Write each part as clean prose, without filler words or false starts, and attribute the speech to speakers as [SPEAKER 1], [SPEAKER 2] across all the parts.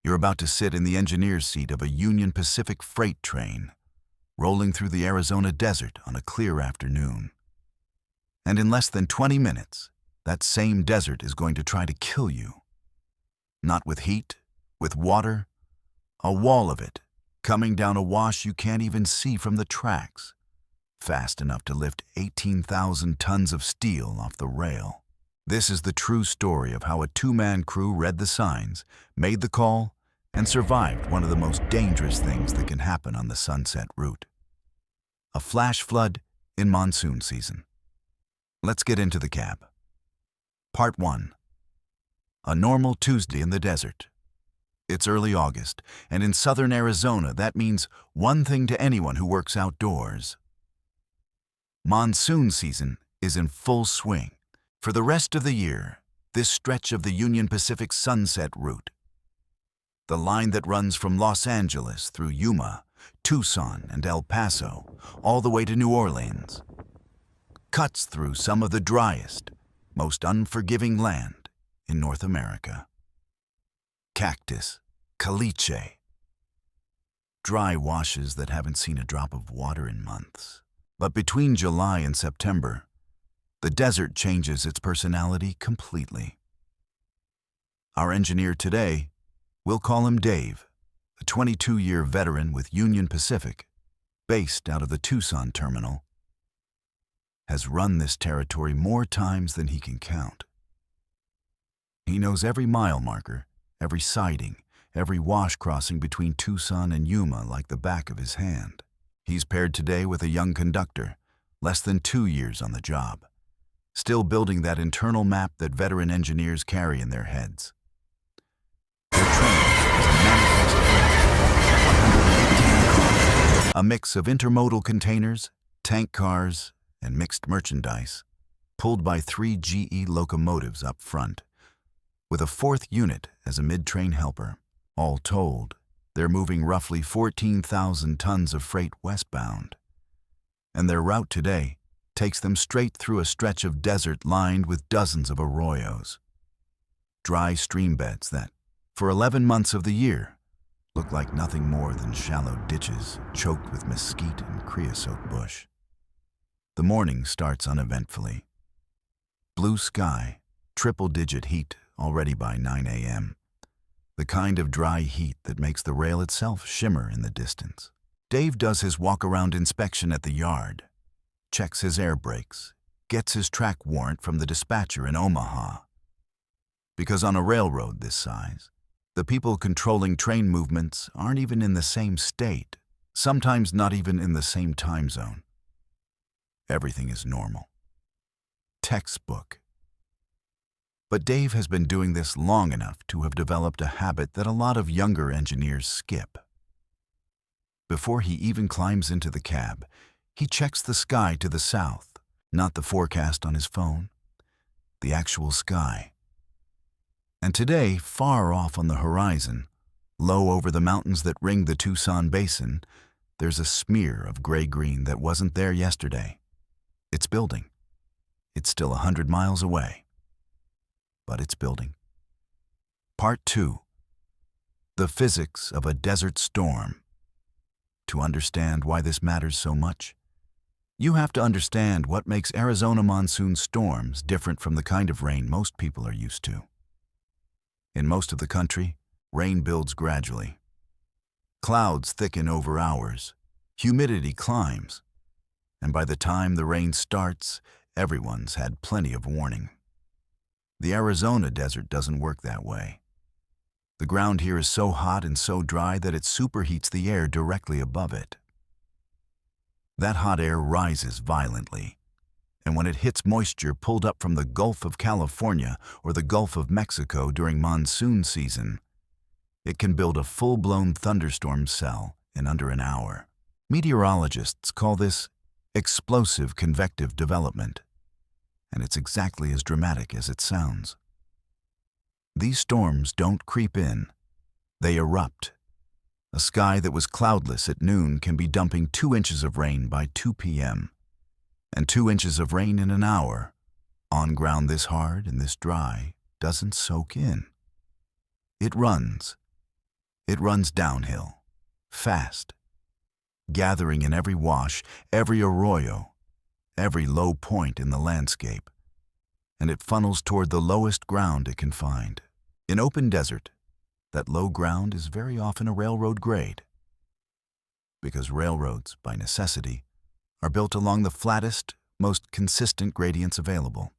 [SPEAKER 1] You're about to sit in the engineer's seat of a Union Pacific freight train, rolling through the Arizona desert on a clear afternoon. And in less than 20 minutes, that same desert is going to try to kill you. Not with heat, with water, a wall of it, coming down a wash you can't even see from the tracks, fast enough to lift 18,000 tons of steel off the rail. This is the true story of how a two-man crew read the signs, made the call, and survived one of the most dangerous things that can happen on the Sunset Route: a flash flood in monsoon season. Let's get into the cab. Part 1. A normal Tuesday in the desert. It's early August, and in southern Arizona that means one thing to anyone who works outdoors. Monsoon season is in full swing. For the rest of the year, this stretch of the Union Pacific Sunset Route, the line that runs from Los Angeles through Yuma, Tucson, and El Paso, all the way to New Orleans, cuts through some of the driest, most unforgiving land in North America. Cactus, caliche, dry washes that haven't seen a drop of water in months. But between July and September, the desert changes its personality completely. Our engineer today, we'll call him Dave, a 22-year veteran with Union Pacific, based out of the Tucson terminal, has run this territory more times than he can count. He knows every mile marker, every siding, every wash crossing between Tucson and Yuma like the back of his hand. He's paired today with a young conductor, less than 2 years on the job, still building that internal map that veteran engineers carry in their heads. Their train is a manifest of 118 cars, a mix of intermodal containers, tank cars, and mixed merchandise, pulled by 3 GE locomotives up front, with a 4th unit as a mid-train helper. All told, they're moving roughly 14,000 tons of freight westbound, and their route today takes them straight through a stretch of desert lined with dozens of arroyos, dry stream beds that, for 11 months of the year, look like nothing more than shallow ditches choked with mesquite and creosote bush. The morning starts uneventfully. Blue sky, triple-digit heat already by 9 a.m., the kind of dry heat that makes the rail itself shimmer in the distance. Dave does his walk-around inspection at the yard, checks his air brakes, gets his track warrant from the dispatcher in Omaha. Because on a railroad this size, the people controlling train movements aren't even in the same state, sometimes not even in the same time zone. Everything is normal. Textbook. But Dave has been doing this long enough to have developed a habit that a lot of younger engineers skip. Before he even climbs into the cab, he checks the sky to the south, not the forecast on his phone, the actual sky. And today, far off on the horizon, low over the mountains that ring the Tucson Basin, there's a smear of gray-green that wasn't there yesterday. It's building. It's still 100 miles away, but it's building. Part 2. The physics of a desert storm. To understand why this matters so much, you have to understand what makes Arizona monsoon storms different from the kind of rain most people are used to. In most of the country, rain builds gradually. Clouds thicken over hours, humidity climbs, and by the time the rain starts, everyone's had plenty of warning. The Arizona desert doesn't work that way. The ground here is so hot and so dry that it superheats the air directly above it. That hot air rises violently, and when it hits moisture pulled up from the Gulf of California or the Gulf of Mexico during monsoon season, it can build a full-blown thunderstorm cell in under an hour. Meteorologists call this explosive convective development, and it's exactly as dramatic as it sounds. These storms don't creep in, they erupt. A sky that was cloudless at noon can be dumping 2 inches of rain by 2 p.m., and 2 inches of rain in an hour, on ground this hard and this dry, doesn't soak in. It runs, It runs downhill, fast, gathering in every wash, every arroyo, every low point in the landscape, and it funnels toward the lowest ground it can find. In open desert, that low ground is very often a railroad grade, because railroads, by necessity, are built along the flattest, most consistent gradients available.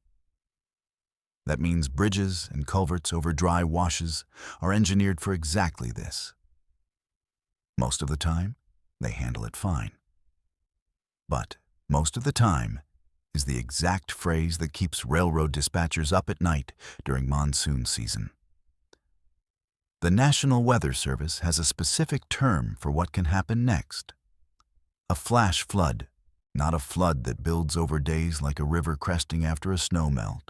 [SPEAKER 1] That means bridges and culverts over dry washes are engineered for exactly this. Most of the time, they handle it fine. But most of the time is the exact phrase that keeps railroad dispatchers up at night during monsoon season. The National Weather Service has a specific term for what can happen next. A flash flood, not a flood that builds over days like a river cresting after a snowmelt,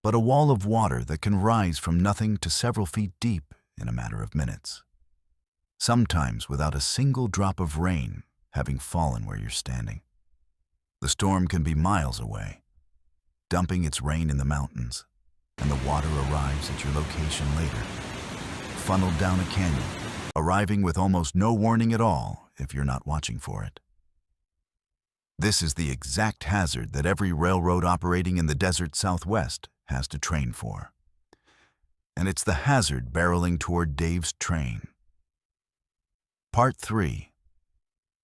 [SPEAKER 1] but a wall of water that can rise from nothing to several feet deep in a matter of minutes, sometimes without a single drop of rain having fallen where you're standing. The storm can be miles away, dumping its rain in the mountains, and the water arrives at your location later, funneled down a canyon, arriving with almost no warning at all if you're not watching for it. This is the exact hazard that every railroad operating in the desert Southwest has to train for. And it's the hazard barreling toward Dave's train. Part 3.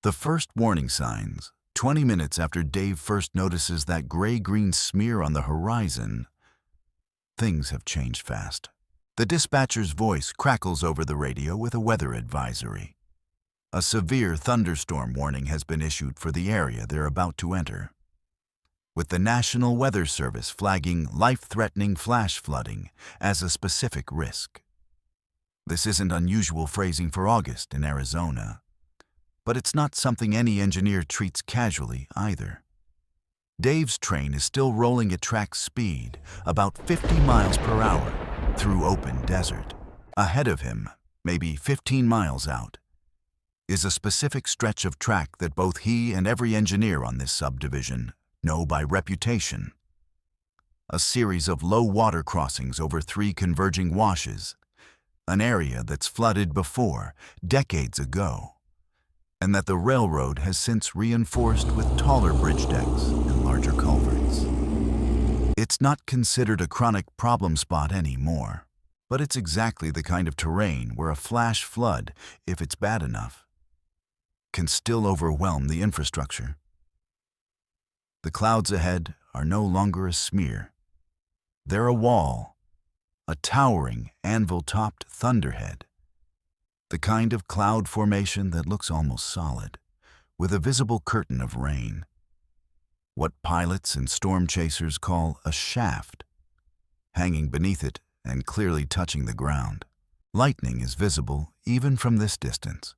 [SPEAKER 1] The first warning signs, 20 minutes after Dave first notices that gray-green smear on the horizon. Things have changed fast. The dispatcher's voice crackles over the radio with a weather advisory. A severe thunderstorm warning has been issued for the area they're about to enter, with the National Weather Service flagging life-threatening flash flooding as a specific risk. This isn't unusual phrasing for August in Arizona, but it's not something any engineer treats casually either. Dave's train is still rolling at track speed, about 50 miles per hour, through open desert. Ahead of him, maybe 15 miles out, is a specific stretch of track that both he and every engineer on this subdivision know by reputation. A series of low water crossings over 3 converging washes, an area that's flooded before, decades ago, and that the railroad has since reinforced with taller bridge decks and larger culverts. It's not considered a chronic problem spot anymore, but it's exactly the kind of terrain where a flash flood, if it's bad enough, can still overwhelm the infrastructure. The clouds ahead are no longer a smear. They're a wall, a towering, anvil-topped thunderhead, the kind of cloud formation that looks almost solid, with a visible curtain of rain. What pilots and storm chasers call a shaft, hanging beneath it and clearly touching the ground. Lightning is visible even from this distance,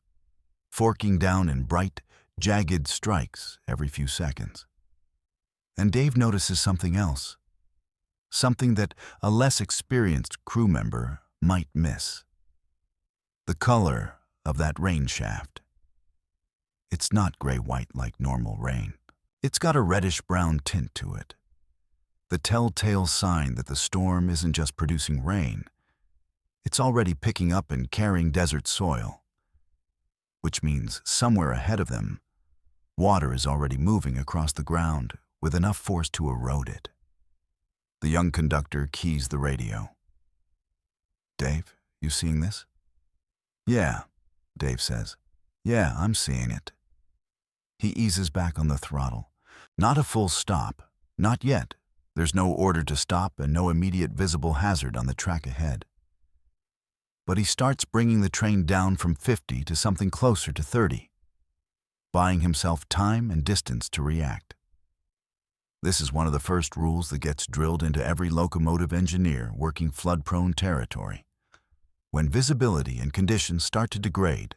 [SPEAKER 1] forking down in bright, jagged strikes every few seconds. And Dave notices something else, something that a less experienced crew member might miss. The color of that rain shaft. It's not gray-white like normal rain. It's got a reddish-brown tint to it, the telltale sign that the storm isn't just producing rain. It's already picking up and carrying desert soil, which means somewhere ahead of them, water is already moving across the ground with enough force to erode it. The young conductor keys the radio. "Dave, you seeing this?" "Yeah," Dave says. "Yeah, I'm seeing it." He eases back on the throttle. Not a full stop. Not yet. There's no order to stop and no immediate visible hazard on the track ahead. But he starts bringing the train down from 50 to something closer to 30, buying himself time and distance to react. This is one of the first rules that gets drilled into every locomotive engineer working flood-prone territory. When visibility and conditions start to degrade,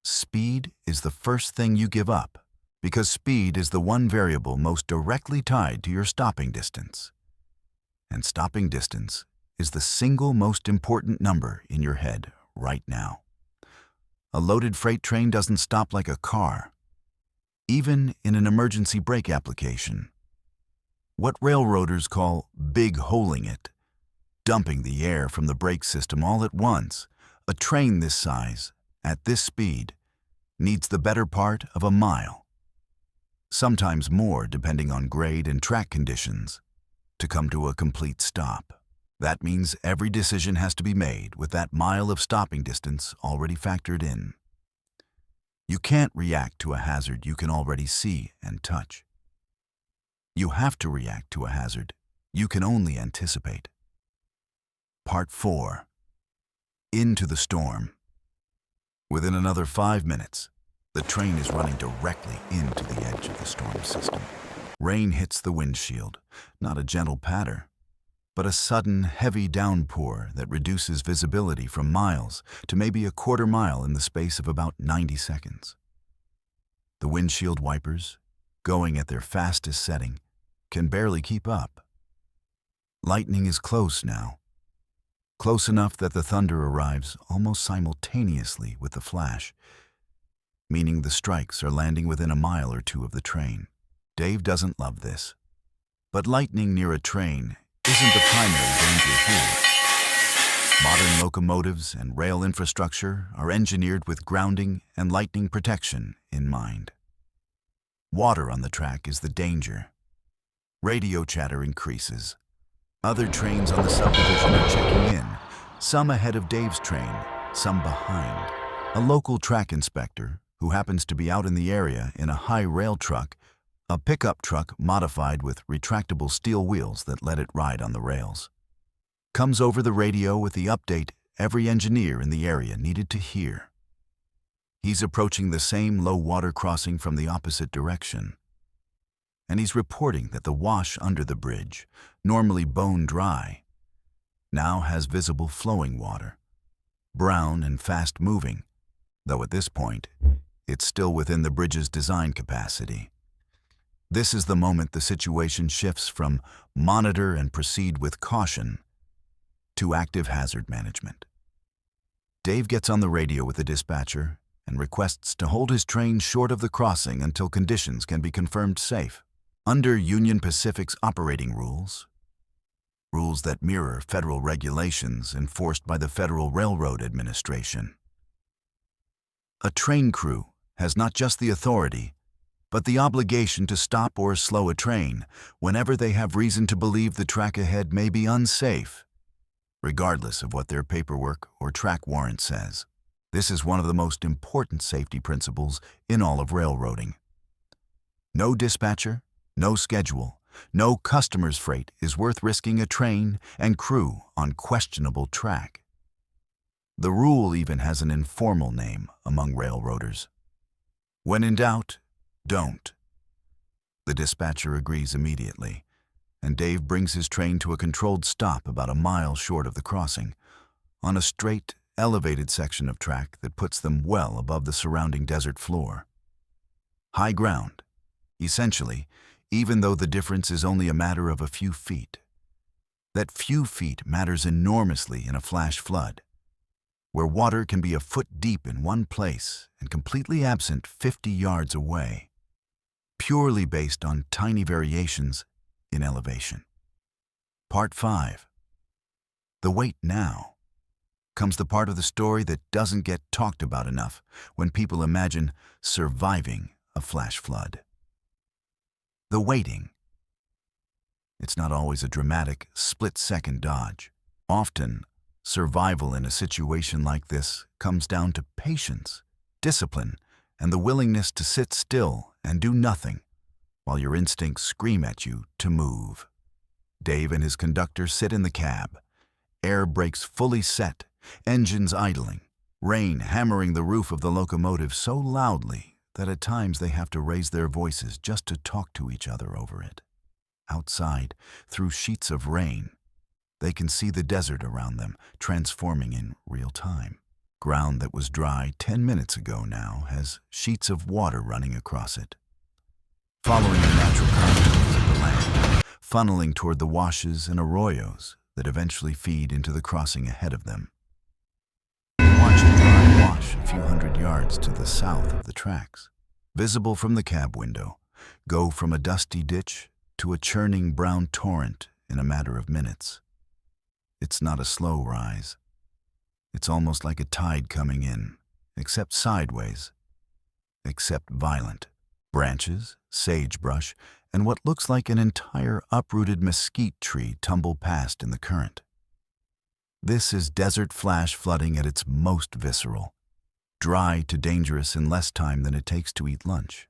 [SPEAKER 1] speed is the first thing you give up, because speed is the one variable most directly tied to your stopping distance. And stopping distance is the single most important number in your head right now. A loaded freight train doesn't stop like a car, even in an emergency brake application. What railroaders call big holing it, dumping the air from the brake system all at once, A train this size, at this speed, needs the better part of a mile, sometimes more depending on grade and track conditions, to come to a complete stop. That means every decision has to be made with that mile of stopping distance already factored in. You can't react to a hazard you can already see and touch. You have to react to a hazard you can only anticipate. Part 4. Into the storm. Within another 5 minutes, the train is running directly into the edge of the storm system. Rain hits the windshield, not a gentle patter, but a sudden, heavy downpour that reduces visibility from miles to maybe a quarter mile in the space of about 90 seconds. The windshield wipers, going at their fastest setting, can barely keep up. Lightning is close now, close enough that the thunder arrives almost simultaneously with the flash, meaning the strikes are landing within a mile or two of the train. Dave doesn't love this, but lightning near a train isn't the primary danger here. Modern locomotives and rail infrastructure are engineered with grounding and lightning protection in mind. Water on the track is the danger. Radio chatter increases. Other trains on the subdivision are checking in, some ahead of Dave's train, some behind. A local track inspector, who happens to be out in the area in a high rail truck, a pickup truck modified with retractable steel wheels that let it ride on the rails, comes over the radio with the update every engineer in the area needed to hear. He's approaching the same low water crossing from the opposite direction, and he's reporting that the wash under the bridge, normally bone dry, now has visible flowing water, brown and fast-moving, though at this point, it's still within the bridge's design capacity. This is the moment the situation shifts from monitor and proceed with caution to active hazard management. Dave gets on the radio with the dispatcher and requests to hold his train short of the crossing until conditions can be confirmed safe. Under Union Pacific's operating rules that mirror federal regulations enforced by the Federal Railroad Administration, a train crew has not just the authority, but the obligation to stop or slow a train whenever they have reason to believe the track ahead may be unsafe, regardless of what their paperwork or track warrant says. This is one of the most important safety principles in all of railroading. No dispatcher, no schedule, no customer's freight is worth risking a train and crew on questionable track. The rule even has an informal name among railroaders. When in doubt, don't. The dispatcher agrees immediately, and Dave brings his train to a controlled stop about a mile short of the crossing, on a straight, elevated section of track that puts them well above the surrounding desert floor. High ground, essentially, even though the difference is only a matter of a few feet. That few feet matters enormously in a flash flood, where water can be a foot deep in one place and completely absent 50 yards away, purely based on tiny variations in elevation. Part 5. The wait now comes the part of the story that doesn't get talked about enough when people imagine surviving a flash flood. The waiting. It's not always a dramatic, split-second dodge. Often, survival in a situation like this comes down to patience, discipline, and the willingness to sit still and do nothing while your instincts scream at you to move. Dave and his conductor sit in the cab, air brakes fully set, engines idling, rain hammering the roof of the locomotive so loudly that at times they have to raise their voices just to talk to each other over it. Outside, through sheets of rain, they can see the desert around them transforming in real time. Ground that was dry 10 minutes ago now has sheets of water running across it, following the natural contours of the land, funneling toward the washes and arroyos that eventually feed into the crossing ahead of them. Watch a dry wash a few hundred yards to the south of the tracks, visible from the cab window, go from a dusty ditch to a churning brown torrent in a matter of minutes. It's not a slow rise. It's almost like a tide coming in, except sideways, except violent. Branches, sagebrush, and what looks like an entire uprooted mesquite tree tumble past in the current. This is desert flash flooding at its most visceral, dry to dangerous in less time than it takes to eat lunch.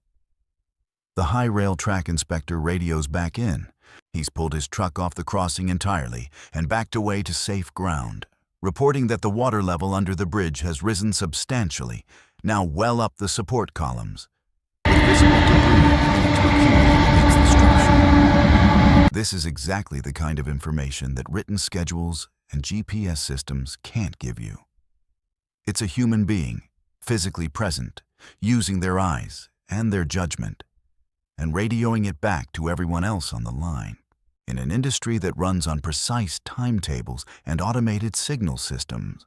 [SPEAKER 1] The high rail track inspector radios back in. He's pulled his truck off the crossing entirely and backed away to safe ground, reporting that the water level under the bridge has risen substantially, now well up the support columns, with visible debris beginning to accumulate against the structure. This is exactly the kind of information that written schedules and GPS systems can't give you. It's a human being, physically present, using their eyes and their judgment, and radioing it back to everyone else on the line. In an industry that runs on precise timetables and automated signal systems,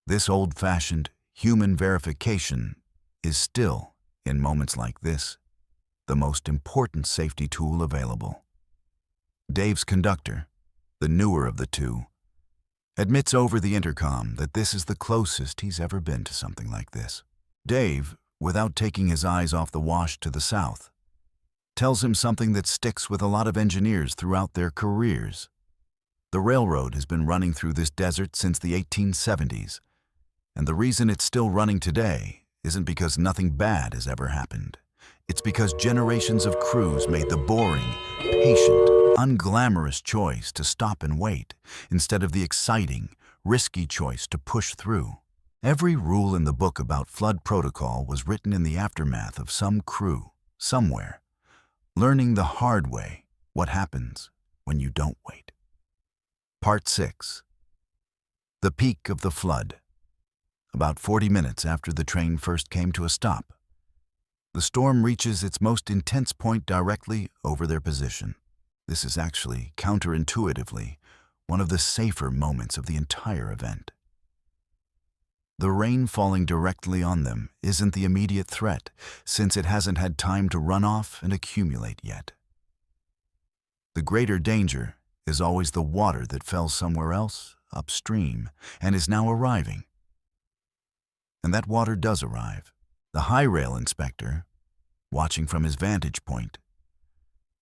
[SPEAKER 1] this old-fashioned human verification is still, in moments like this, the most important safety tool available. Dave's conductor, the newer of the two, admits over the intercom that this is the closest he's ever been to something like this. Dave, without taking his eyes off the wash to the south, tells him something that sticks with a lot of engineers throughout their careers. The railroad has been running through this desert since the 1870s, and the reason it's still running today isn't because nothing bad has ever happened. It's because generations of crews made the boring, patient, unglamorous choice to stop and wait instead of the exciting, risky choice to push through. Every rule in the book about flood protocol was written in the aftermath of some crew, somewhere, learning the hard way what happens when you don't wait. Part 6. The peak of the flood. About 40 minutes after the train first came to a stop, the storm reaches its most intense point directly over their position. This is actually, counterintuitively, one of the safer moments of the entire event. The rain falling directly on them isn't the immediate threat, since it hasn't had time to run off and accumulate yet. The greater danger is always the water that fell somewhere else, upstream, and is now arriving. And that water does arrive. The high rail inspector, watching from his vantage point,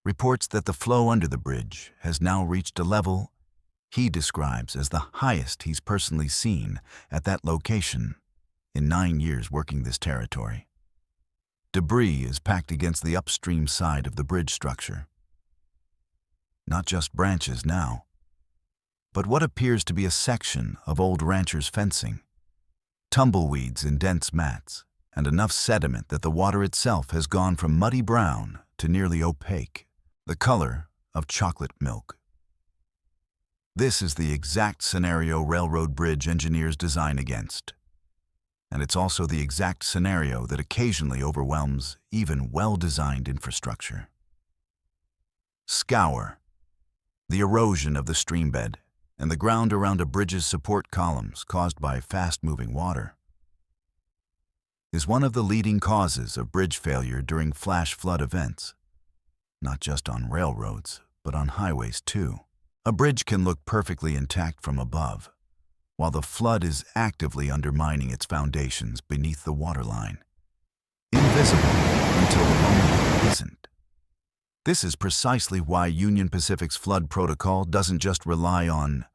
[SPEAKER 1] reports that the flow under the bridge has now reached a level he describes as the highest he's personally seen at that location in 9 years working this territory. Debris is packed against the upstream side of the bridge structure. Not just branches now, but what appears to be a section of old ranchers' fencing, tumbleweeds in dense mats, and enough sediment that the water itself has gone from muddy brown to nearly opaque, the color of chocolate milk. This is the exact scenario railroad bridge engineers design against. And it's also the exact scenario that occasionally overwhelms even well-designed infrastructure. Scour, the erosion of the streambed, and the ground around a bridge's support columns caused by fast-moving water, is one of the leading causes of bridge failure during flash flood events, not just on railroads, but on highways too. A bridge can look perfectly intact from above, while the flood is actively undermining its foundations beneath the waterline, invisible until the moment it isn't. This is precisely why Union Pacific's flood protocol doesn't just rely on,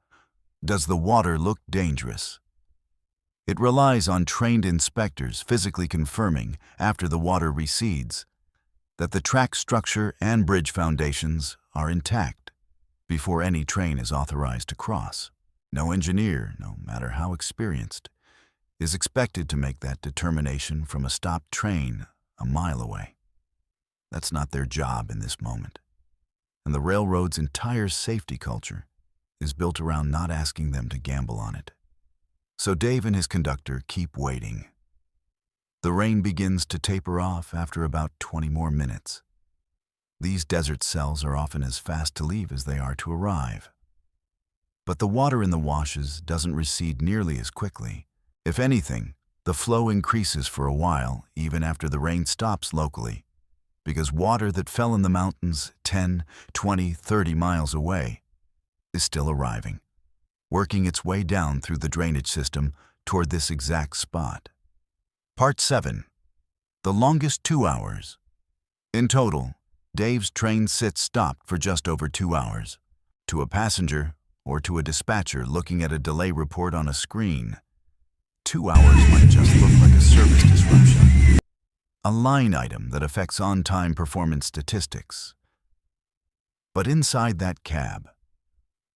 [SPEAKER 1] does the water look dangerous? It relies on trained inspectors physically confirming, after the water recedes, that the track structure and bridge foundations are intact before any train is authorized to cross. No engineer, no matter how experienced, is expected to make that determination from a stopped train a mile away. That's not their job in this moment. And the railroad's entire safety culture is built around not asking them to gamble on it. So Dave and his conductor keep waiting. The rain begins to taper off after about 20 more minutes. These desert cells are often as fast to leave as they are to arrive. But the water in the washes doesn't recede nearly as quickly. If anything, the flow increases for a while, even after the rain stops locally, because water that fell in the mountains 10, 20, 30 miles away is still arriving. working its way down through the drainage system toward this exact spot. Part 7. The longest 2 hours. In total, Dave's train sit-stopped for just over 2 hours. To a passenger or to a dispatcher looking at a delay report on a screen, 2 hours might just look like a service disruption, a line item that affects on-time performance statistics. But inside that cab,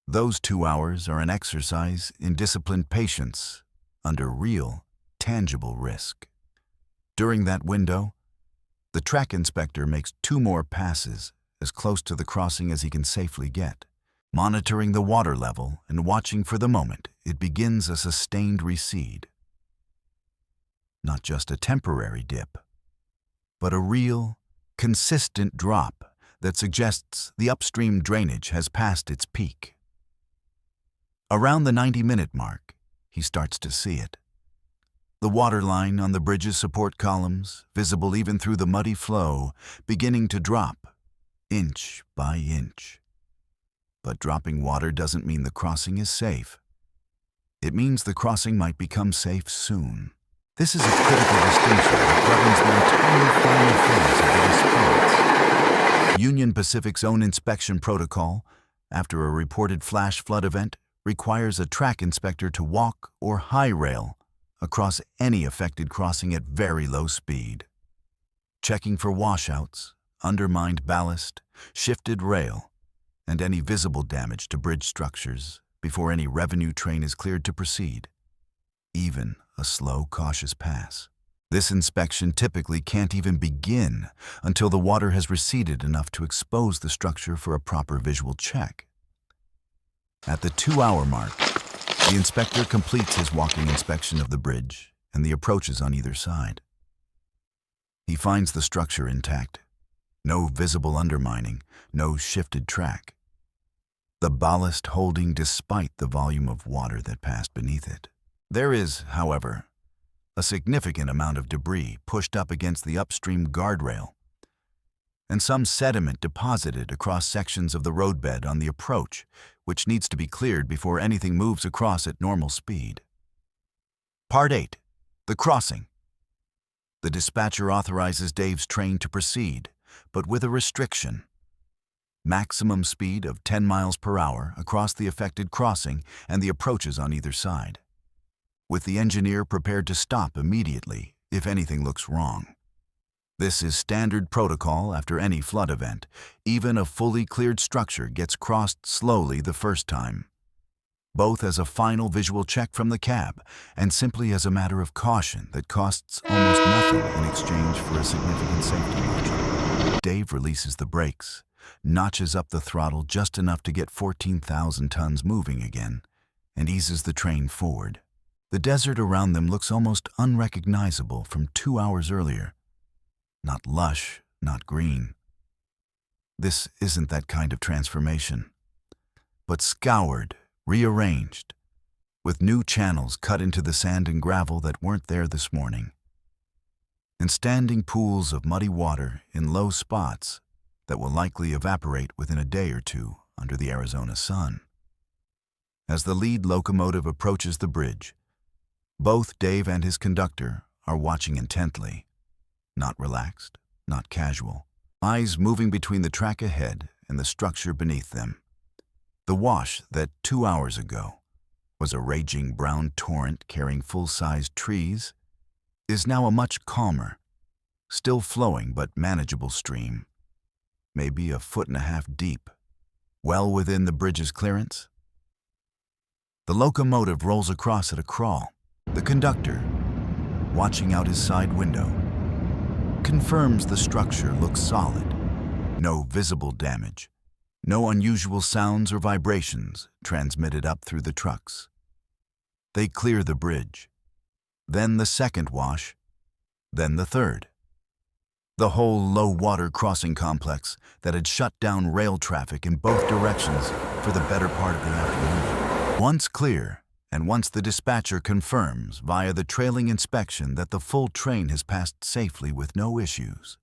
[SPEAKER 1] those 2 hours are an exercise in disciplined patience under real, tangible risk. During that window, the track inspector makes 2 more passes as close to the crossing as he can safely get, monitoring the water level and watching for the moment it begins a sustained recede. Not just a temporary dip, but a real, consistent drop that suggests the upstream drainage has passed its peak. Around the 90-minute mark, he starts to see it. The water line on the bridge's support columns, visible even through the muddy flow, beginning to drop, inch by inch. But dropping water doesn't mean the crossing is safe. It means the crossing might become safe soon. This is a critical distinction that governs the entire final phase of the response. Union Pacific's own inspection protocol, after a reported flash flood event, requires a track inspector to walk or high rail across any affected crossing at very low speed, checking for washouts, undermined ballast, shifted rail, and any visible damage to bridge structures before any revenue train is cleared to proceed, even a slow, cautious pass. This inspection typically can't even begin until the water has receded enough to expose the structure for a proper visual check. At the 2-hour mark, the inspector completes his walking inspection of the bridge and the approaches on either side. He finds the structure intact. No visible undermining, no shifted track. The ballast holding despite the volume of water that passed beneath it. There is, however, a significant amount of debris pushed up against the upstream guardrail, and some sediment deposited across sections of the roadbed on the approach, which needs to be cleared before anything moves across at normal speed. Part 8. The crossing. The dispatcher authorizes Dave's train to proceed, but with a restriction. Maximum speed of 10 miles per hour across the affected crossing and the approaches on either side, with the engineer prepared to stop immediately if anything looks wrong. This is standard protocol after any flood event. Even a fully cleared structure gets crossed slowly the first time, both as a final visual check from the cab and simply as a matter of caution that costs almost nothing in exchange for a significant safety margin. Dave releases the brakes, notches up the throttle just enough to get 14,000 tons moving again, and eases the train forward. The desert around them looks almost unrecognizable from 2 hours earlier. Not lush, not green. This isn't that kind of transformation, but scoured, rearranged, with new channels cut into the sand and gravel that weren't there this morning, and standing pools of muddy water in low spots that will likely evaporate within a day or two under the Arizona sun. As the lead locomotive approaches the bridge, both Dave and his conductor are watching intently. Not relaxed, not casual, eyes moving between the track ahead and the structure beneath them. The wash that 2 hours ago was a raging brown torrent carrying full-sized trees is now a much calmer, still flowing but manageable stream, maybe 1.5 feet deep, well within the bridge's clearance. The locomotive rolls across at a crawl. The conductor, watching out his side window, confirms the structure looks solid. No visible damage, no unusual sounds or vibrations transmitted up through the trucks. They clear the bridge, then the second wash, then the third. The whole low-water crossing complex that had shut down rail traffic in both directions for the better part of the afternoon. Once clear, and once the dispatcher confirms via the trailing inspection that the full train has passed safely with no issues,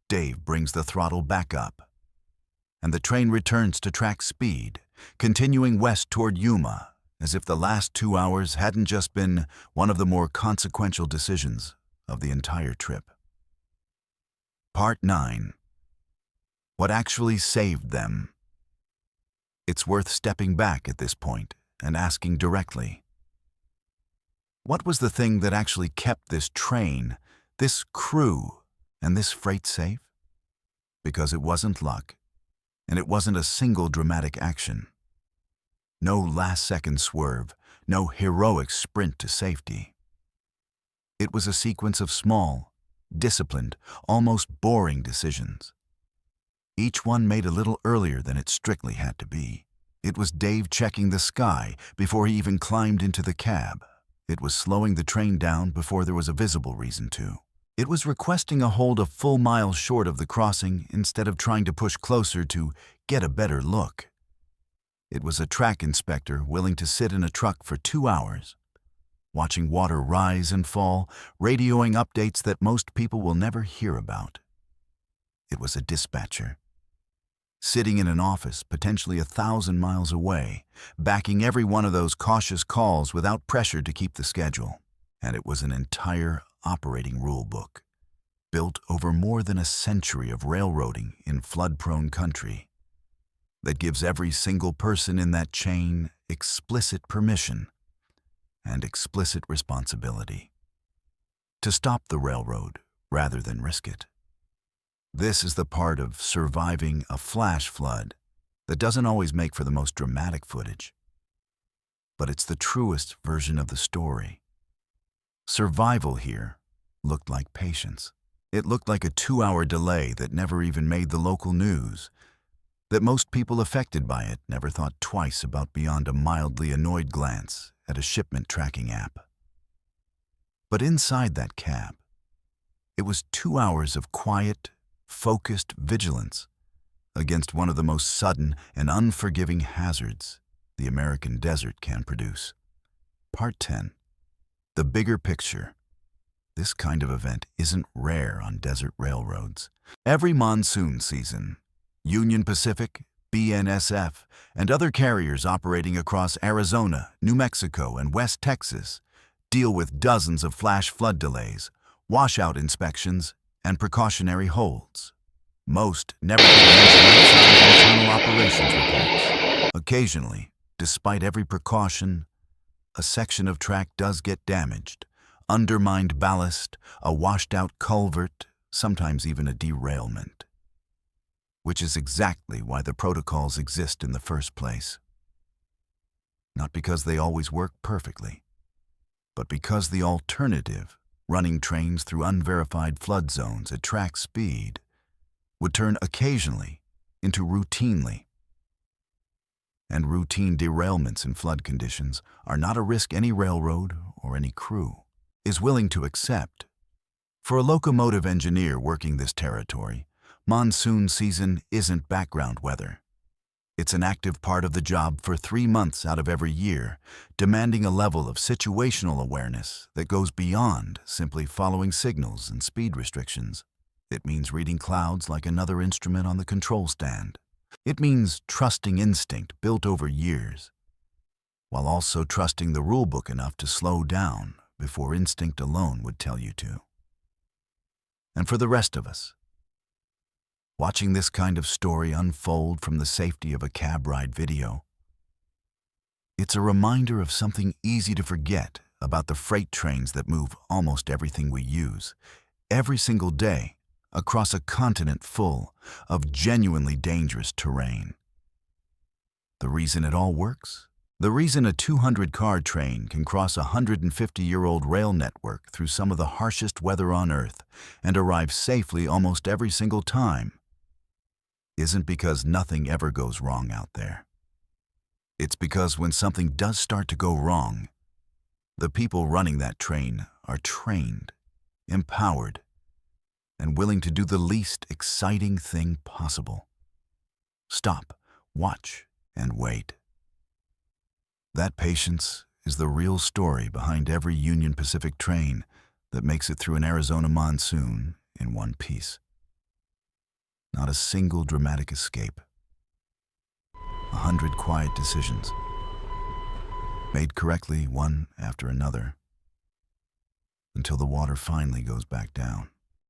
[SPEAKER 1] Dave brings the throttle back up, and the train returns to track speed continuing west toward Yuma, as if the last 2 hours hadn't just been one of the more consequential decisions of the entire trip. Part 9. What actually saved them? It's worth stepping back at this point and asking directly, what was the thing that actually kept this train, this crew, and this freight safe? Because it wasn't luck, and it wasn't a single dramatic action. No last-second swerve, no heroic sprint to safety. It was a sequence of small, disciplined, almost boring decisions. Each one made a little earlier than it strictly had to be. It was Dave checking the sky before he even climbed into the cab. It was slowing the train down before there was a visible reason to. It was requesting a hold a full mile short of the crossing instead of trying to push closer to get a better look. It was a track inspector willing to sit in a truck for 2 hours, watching water rise and fall, radioing updates that most people will never hear about. It was a dispatcher, sitting in an office potentially 1,000 miles away, backing every one of those cautious calls without pressure to keep the schedule. And it was an entire operating rule book, built over more than a century of railroading in flood-prone country, that gives every single person in that chain explicit permission and explicit responsibility to stop the railroad rather than risk it. This is the part of surviving a flash flood that doesn't always make for the most dramatic footage, but it's the truest version of the story. Survival here looked like patience. It looked like a 2-hour delay that never even made the local news, that most people affected by it never thought twice about beyond a mildly annoyed glance at a shipment tracking app. But inside that cab, it was 2 hours of quiet, focused vigilance against one of the most sudden and unforgiving hazards the American desert can produce. Part 10. The bigger picture. This kind of event isn't rare on desert railroads. Every monsoon season, Union Pacific, BNSF, and other carriers operating across Arizona, New Mexico, and West Texas deal with dozens of flash flood delays, washout inspections, and precautionary holds. Most never mention outside of internal operations reports. Occasionally, despite every precaution, a section of track does get damaged, undermined ballast, a washed-out culvert, sometimes even a derailment. Which is exactly why the protocols exist in the first place. Not because they always work perfectly, but because the alternative, running trains through unverified flood zones at track speed, would turn occasionally into routinely. And routine derailments in flood conditions are not a risk any railroad or any crew is willing to accept. For a locomotive engineer working this territory, monsoon season isn't background weather. It's an active part of the job for 3 months out of every year, demanding a level of situational awareness that goes beyond simply following signals and speed restrictions. It means reading clouds like another instrument on the control stand. It means trusting instinct built over years, while also trusting the rulebook enough to slow down before instinct alone would tell you to. And for the rest of us, watching this kind of story unfold from the safety of a cab ride video, it's a reminder of something easy to forget about the freight trains that move almost everything we use, every single day, across a continent full of genuinely dangerous terrain. The reason it all works? The reason a 200-car train can cross a 150-year-old rail network through some of the harshest weather on Earth and arrive safely almost every single time isn't because nothing ever goes wrong out there. It's because when something does start to go wrong, the people running that train are trained, empowered, and willing to do the least exciting thing possible. Stop, watch, and wait. That patience is the real story behind every Union Pacific train that makes it through an Arizona monsoon in one piece. Not a single dramatic escape. 100 quiet decisions, made correctly one after another, until the water finally goes back down.